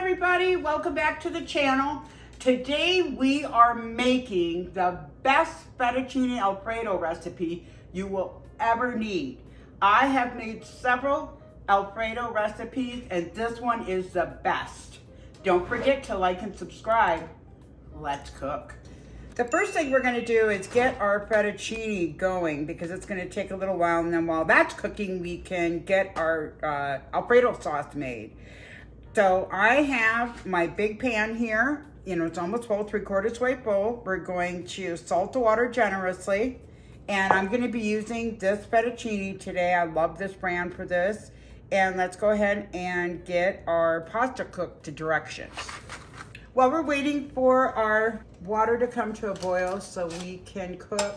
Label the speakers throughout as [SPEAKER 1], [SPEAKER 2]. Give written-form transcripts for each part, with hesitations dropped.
[SPEAKER 1] everybody, welcome back to the channel. Today we are making the best fettuccine Alfredo recipe you will ever need. I have made several Alfredo recipes and this one is the best. Don't forget to like and subscribe. Let's cook. The first thing we're going to do is get our fettuccine going because it's going to take a little while, and then while that's cooking we can get our Alfredo sauce made. So I have my big pan here, it's almost full, 3/4 way full. We're going to salt the water generously, and I'm going to be using this fettuccine today. I love this brand for this. And let's go ahead and get our pasta cooked to directions. While we're waiting for our water to come to a boil so we can cook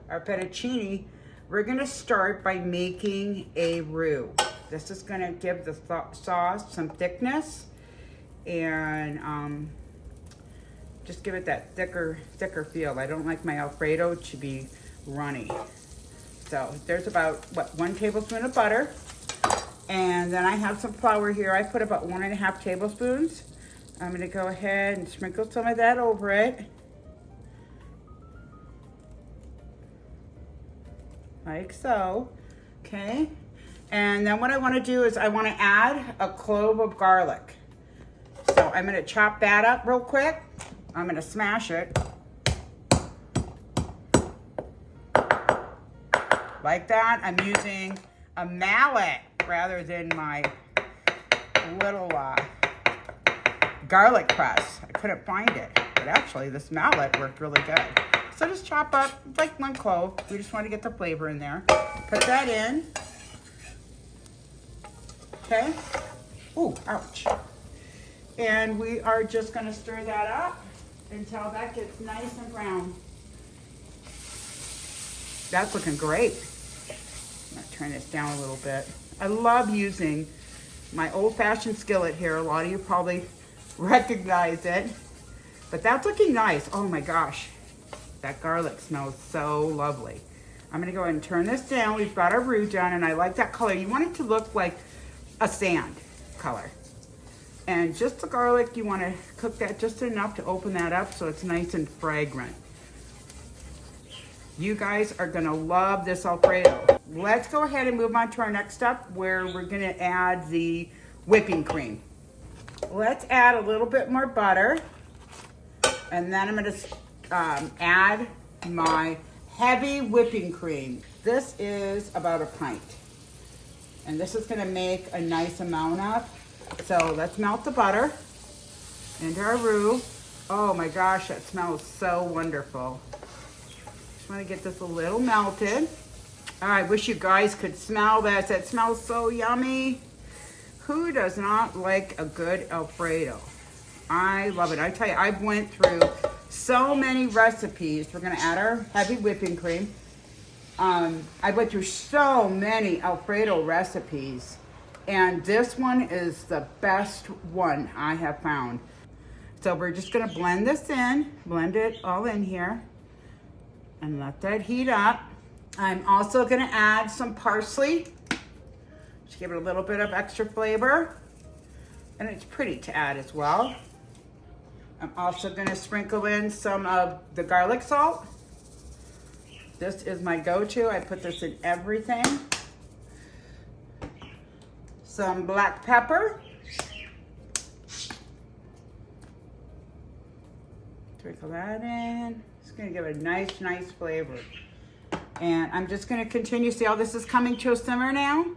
[SPEAKER 1] our fettuccine, we're going to start by making a roux. This is going to give the sauce some thickness and just give it that thicker feel. I don't like my Alfredo to be runny. So there's about, 1 tablespoon of butter. And then I have some flour here. I put about 1.5 tablespoons. I'm going to go ahead and sprinkle some of that over it. Like so. Okay. And then what I want to do is I want to add a clove of garlic. So I'm going to chop that up real quick. I'm going to smash it. Like that. I'm using a mallet rather than my little garlic press. I couldn't find it, but actually this mallet worked really good. So just chop up like 1 clove. We just want to get the flavor in there. Put that in. Okay. Ooh, ouch. And we are just going to stir that up until that gets nice and brown. That's looking great. I'm going to turn this down a little bit. I love using my old-fashioned skillet here. A lot of you probably recognize it, but that's looking nice. Oh my gosh, that garlic smells so lovely. I'm going to go ahead and turn this down. We've got our roux done, and I like that color. You want it to look like a sand color. And just the garlic, you want to cook that just enough to open that up so it's nice and fragrant. You guys are going to love this Alfredo. Let's go ahead and move on to our next step where we're going to add the whipping cream. Let's add a little bit more butter. And then I'm going to add my heavy whipping cream. This is about a pint. And this is going to make a nice amount of. So let's melt the butter into our roux. Oh my gosh, that smells so wonderful. Just want to get this a little melted. Oh, I wish you guys could smell this. It smells so yummy. Who does not like a good Alfredo? I love it. I tell you, I've went through so many recipes. We're going to add our heavy whipping cream. I went through so many Alfredo recipes, and this one is the best one I have found. So we're just going to blend this in, blend it all in here, and let that heat up. I'm also going to add some parsley. Just give it a little bit of extra flavor. And it's pretty to add as well. I'm also going to sprinkle in some of the garlic salt. This is my go-to. I put this in everything. Some black pepper. Sprinkle that in. It's going to give a nice flavor. And I'm just going to continue. See how this is coming to a simmer now?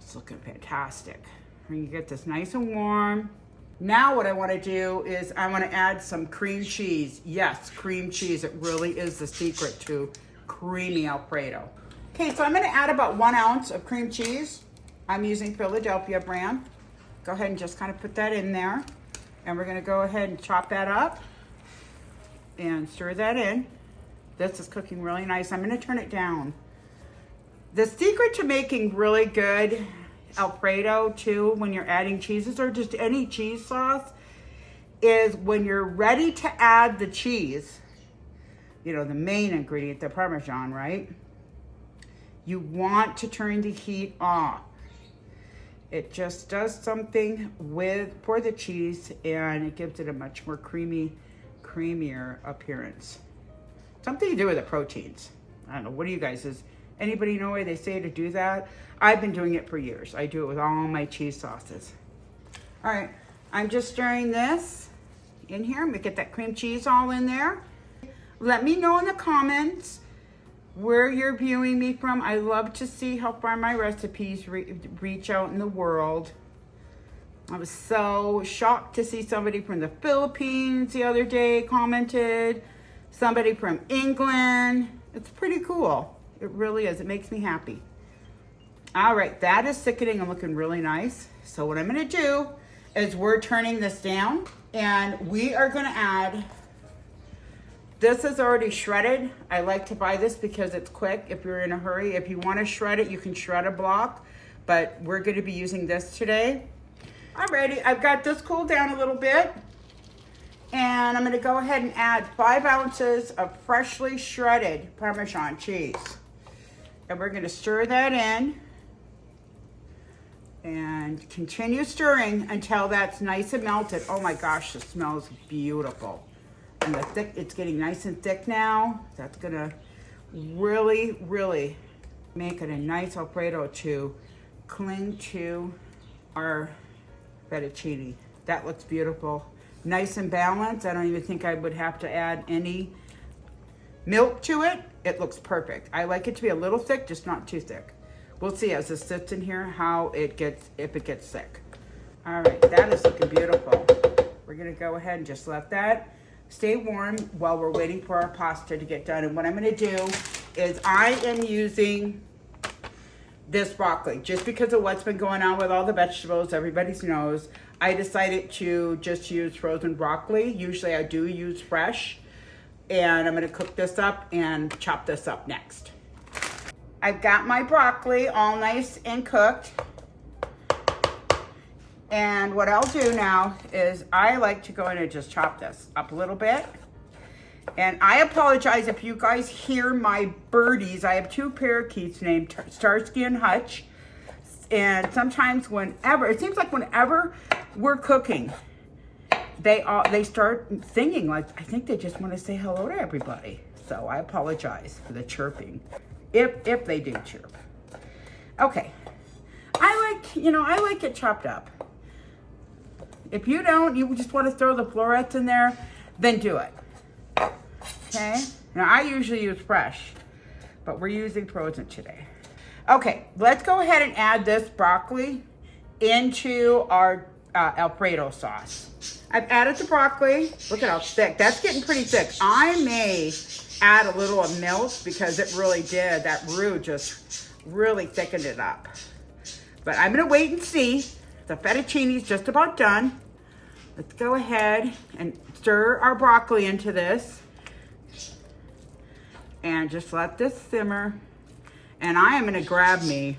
[SPEAKER 1] It's looking fantastic. We're going to get this nice and warm. Now what I want to do is I want to add some cream cheese. Yes, cream cheese. It really is the secret to creamy Alfredo. Okay, so I'm going to add about 1 ounce of cream cheese. I'm using Philadelphia brand. Go ahead and just kind of put that in there. And we're going to go ahead and chop that up and stir that in. This is cooking really nice. I'm going to turn it down. The secret to making really good Alfredo too, when you're adding cheeses or just any cheese sauce, is when you're ready to add the cheese, the main ingredient, the Parmesan, right? You want to turn the heat off. It just does something for the cheese, and it gives it a much more creamier appearance. Something to do with the proteins. I don't know, what do you guys, does anybody know why they say to do that? I've been doing it for years. I do it with all my cheese sauces. All right, I'm just stirring this in here. I'm gonna get that cream cheese all in there. Let me know in the comments where you're viewing me from. I love to see how far my recipes reach out in the world. I was so shocked to see somebody from the Philippines the other day commented, somebody from England. It's pretty cool. It really is. It makes me happy. All right, that is thickening and looking really nice. So what I'm gonna do is we're turning this down, and we are gonna add, this is already shredded. I like to buy this because it's quick if you're in a hurry. If you wanna shred it, you can shred a block, but we're gonna be using this today. Alrighty, I've got this cooled down a little bit, and I'm gonna go ahead and add 5 ounces of freshly shredded Parmesan cheese. And we're gonna stir that in and continue stirring until that's nice and melted. Oh my gosh, the smell is beautiful. And it's getting nice and thick now. That's gonna really, really make it a nice Alfredo to cling to our fettuccine. That looks beautiful. Nice and balanced. I don't even think I would have to add any milk to it. It looks perfect. I like it to be a little thick, just not too thick. We'll see as this sits in here how it gets, if it gets thick. All right, that is looking beautiful. We're gonna go ahead and just let that stay warm while we're waiting for our pasta to get done. And what I'm gonna do is I am using this broccoli. Just because of what's been going on with all the vegetables, everybody knows, I decided to just use frozen broccoli. Usually I do use fresh. And I'm gonna cook this up and chop this up next. I've got my broccoli all nice and cooked. And what I'll do now is I like to go in and just chop this up a little bit. And I apologize if you guys hear my birdies. I have 2 parakeets named Starsky and Hutch. And sometimes it seems like whenever we're cooking, they start singing. Like, I think they just want to say hello to everybody. So I apologize for the chirping, if they do chirp. Okay, I like it chopped up. If you don't, you just want to throw the florets in there, then do it. Okay, now I usually use fresh, but we're using frozen today. Okay, let's go ahead and add this broccoli into our Alfredo sauce. I've added the broccoli. Look at how thick. That's getting pretty thick. I may add a little of milk because it really did. That roux just really thickened it up. But I'm gonna wait and see. The fettuccine is just about done. Let's go ahead and stir our broccoli into this. And just let this simmer. And I am gonna grab me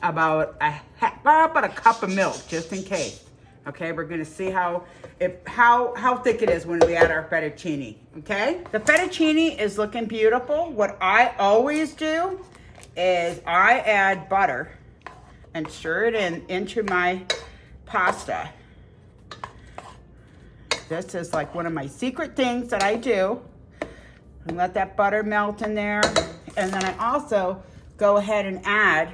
[SPEAKER 1] about a cup of milk, just in case. Okay, we're gonna see how thick it is when we add our fettuccine, okay? The fettuccine is looking beautiful. What I always do is I add butter and stir it into my pasta. This is like one of my secret things that I do. And let that butter melt in there. And then I also go ahead and add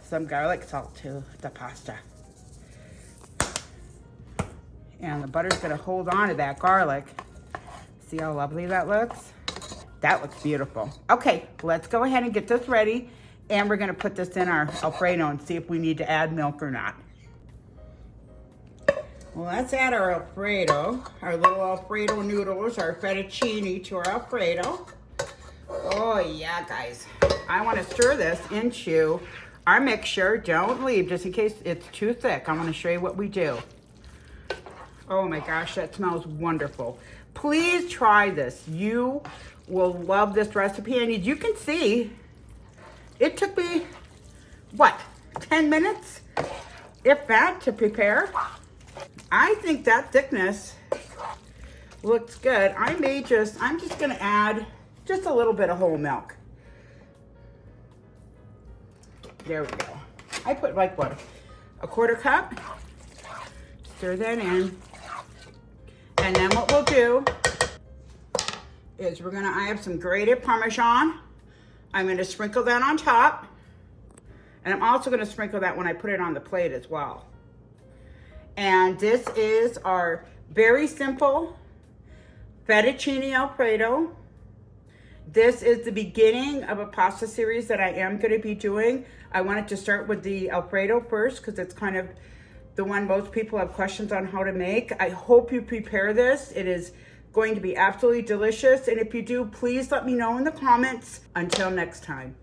[SPEAKER 1] some garlic salt to the pasta. And the butter's gonna hold on to that garlic. See how lovely that looks? That looks beautiful. Okay, let's go ahead and get this ready. And we're gonna put this in our Alfredo and see if we need to add milk or not. Well, let's add our Alfredo, our little Alfredo noodles, our fettuccine to our Alfredo. Oh yeah, guys. I wanna stir this into our mixture. Don't leave, just in case it's too thick. I'm gonna show you what we do. Oh my gosh, that smells wonderful. Please try this. You will love this recipe. And you can see, it took me, what, 10 minutes? If that, to prepare. I think that thickness looks good. I'm just gonna add just a little bit of whole milk. There we go. I put like what, a quarter cup. Stir that in. And then what we'll do is I have some grated Parmesan. I'm gonna sprinkle that on top. And I'm also gonna sprinkle that when I put it on the plate as well. And this is our very simple Fettuccine Alfredo. This is the beginning of a pasta series that I am gonna be doing. I wanted to start with the Alfredo first because it's kind of the one most people have questions on how to make. I hope you prepare this. It is going to be absolutely delicious. And if you do, please let me know in the comments. Until next time.